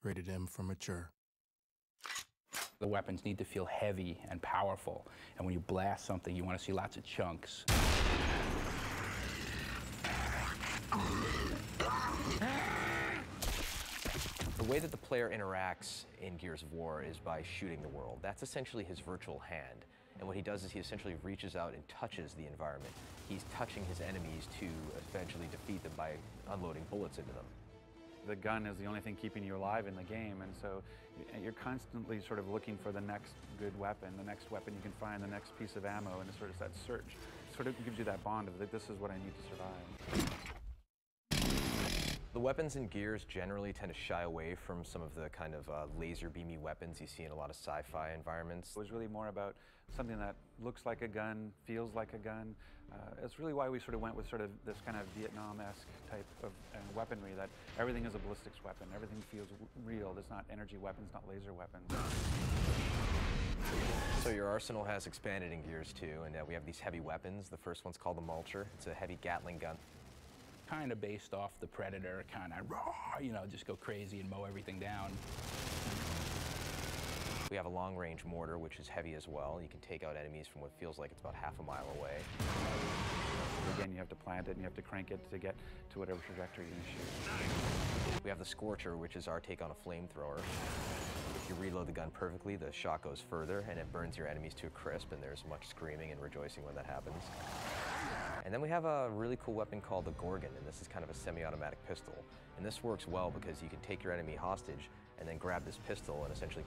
Rated M for mature. The weapons need to feel heavy and powerful, and when you blast something, you want to see lots of chunks. The way that the player interacts in Gears of War is by shooting the world. That's essentially his virtual hand. And what he does is he essentially reaches out and touches the environment. He's touching his enemies to eventually defeat them by unloading bullets into them. The gun is the only thing keeping you alive in the game, and so you're constantly sort of looking for the next good weapon, the next weapon you can find, the next piece of ammo, and it's sort of that search. It sort of gives you that bond of that this is what I need to survive. The weapons in Gears generally tend to shy away from some of the kind of laser beamy weapons you see in a lot of sci-fi environments. It was really more about something that looks like a gun, feels like a gun. It's really why we sort of went with sort of this kind of Vietnam-esque type of weaponry, that everything is a ballistics weapon, everything feels real. There's not energy weapons, not laser weapons. So your arsenal has expanded in Gears 2, and we have these heavy weapons. The first one's called the Mulcher. It's a heavy Gatling gun. Kind of based off the Predator, kind of raw, you know, just go crazy and mow everything down. We have a long-range mortar, which is heavy as well. You can take out enemies from what feels like it's about half a mile away. Again, you have to plant it and you have to crank it to get to whatever trajectory you're going to shoot. We have the Scorcher, which is our take on a flamethrower. If you reload the gun perfectly, the shot goes further and it burns your enemies to a crisp, and there's much screaming and rejoicing when that happens. And then we have a really cool weapon called the Gorgon, and this is kind of a semi-automatic pistol. And this works well because you can take your enemy hostage and then grab this pistol and essentially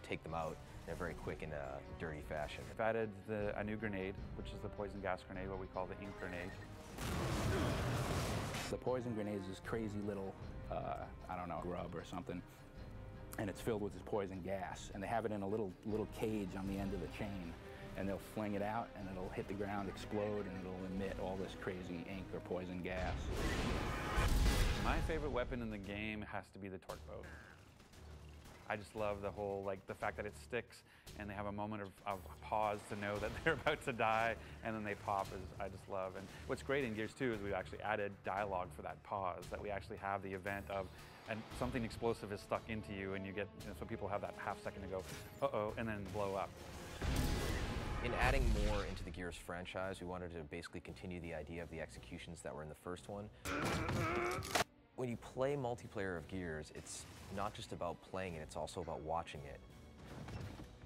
take them out in a very quick and dirty fashion. I've added a new grenade, which is the poison gas grenade, what we call the ink grenade. The poison grenade is this crazy little, I don't know, grub or something, and it's filled with this poison gas, and they have it in a little cage on the end of the chain, and they'll fling it out, and it'll hit the ground, explode, and it'll emit all this crazy ink or poison gas. My favorite weapon in the game has to be the torque bow. I just love the whole, like, the fact that it sticks and they have a moment of pause to know that they're about to die, and then they pop I just love. And what's great in Gears 2 is we've actually added dialogue for that pause, that we actually have the event of, and something explosive is stuck into you, and you get, so people have that half second to go, uh-oh, and then blow up. In adding more into the Gears franchise, we wanted to basically continue the idea of the executions that were in the first one. When you play multiplayer of Gears, it's not just about playing it, it's also about watching it.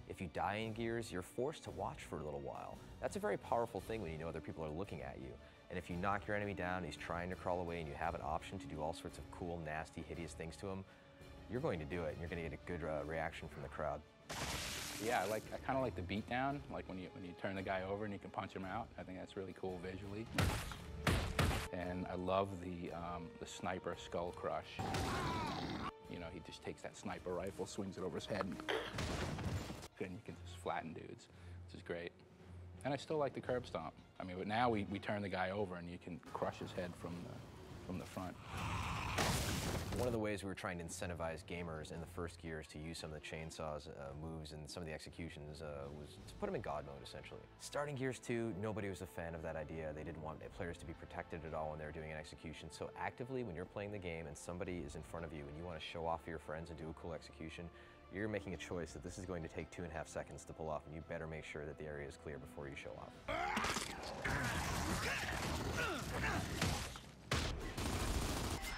If you die in Gears, you're forced to watch for a little while. That's a very powerful thing when you know other people are looking at you. And if you knock your enemy down, he's trying to crawl away, and you have an option to do all sorts of cool, nasty, hideous things to him, you're going to do it, and you're going to get a good reaction from the crowd. Yeah, I kind of like the beatdown, like when you turn the guy over and you can punch him out. I think that's really cool visually. And I love the sniper skull crush. You know, he just takes that sniper rifle, swings it over his head, and you can just flatten dudes, which is great. And I still like the curb stomp. I mean, but now we turn the guy over and you can crush his head from the front. One of the ways we were trying to incentivize gamers in the first Gears to use some of the chainsaws moves and some of the executions was to put them in God mode, essentially. Starting Gears 2, nobody was a fan of that idea. They didn't want players to be protected at all when they were doing an execution. So actively, when you're playing the game and somebody is in front of you and you want to show off for your friends and do a cool execution, you're making a choice that this is going to take 2.5 seconds to pull off, and you better make sure that the area is clear before you show off.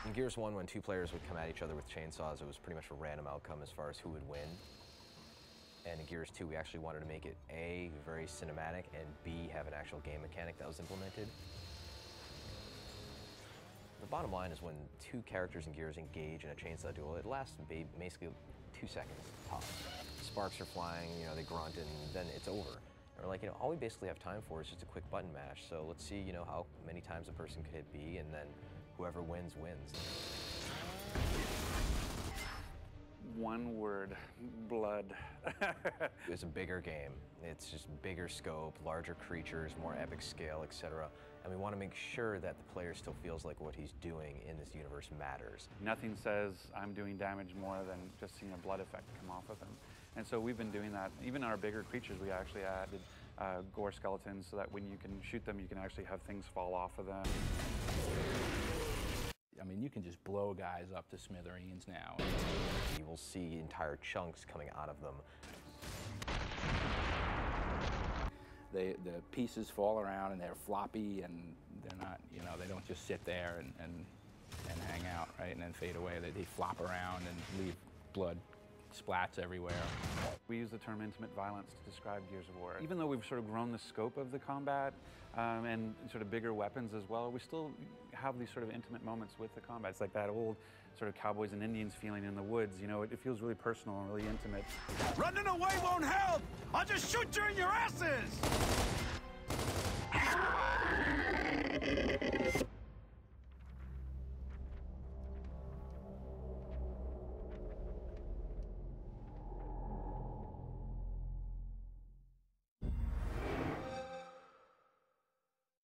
In Gears 1, when two players would come at each other with chainsaws, it was pretty much a random outcome as far as who would win. And in Gears 2, we actually wanted to make it A, very cinematic, and B, have an actual game mechanic that was implemented. The bottom line is when two characters in Gears engage in a chainsaw duel, it lasts basically 2 seconds tops. Sparks are flying, you know, they grunt, and then it's over. And we're like, you know, all we basically have time for is just a quick button mash. So let's see, you know, how many times a person could hit B, and then whoever wins, wins. One word, blood. It's a bigger game. It's just bigger scope, larger creatures, more epic scale, etc. And we want to make sure that the player still feels like what he's doing in this universe matters. Nothing says I'm doing damage more than just seeing a blood effect come off of them. And so we've been doing that. Even our bigger creatures, we actually added gore skeletons so that when you can shoot them, you can actually have things fall off of them. I mean, mean, you can just blow guys up to smithereens now. You will see entire chunks coming out of them. The pieces fall around and they're floppy, and they're not, you know, they don't just sit there and hang out, right, and then fade away. They flop around and leave blood splats everywhere. We use the term intimate violence to describe Gears of War. Even though we've sort of grown the scope of the combat and sort of bigger weapons as well, we still have these sort of intimate moments with the combat. It's like that old sort of cowboys and Indians feeling in the woods, you know, it feels really personal and really intimate. Running away won't help! I'll just shoot you in your asses!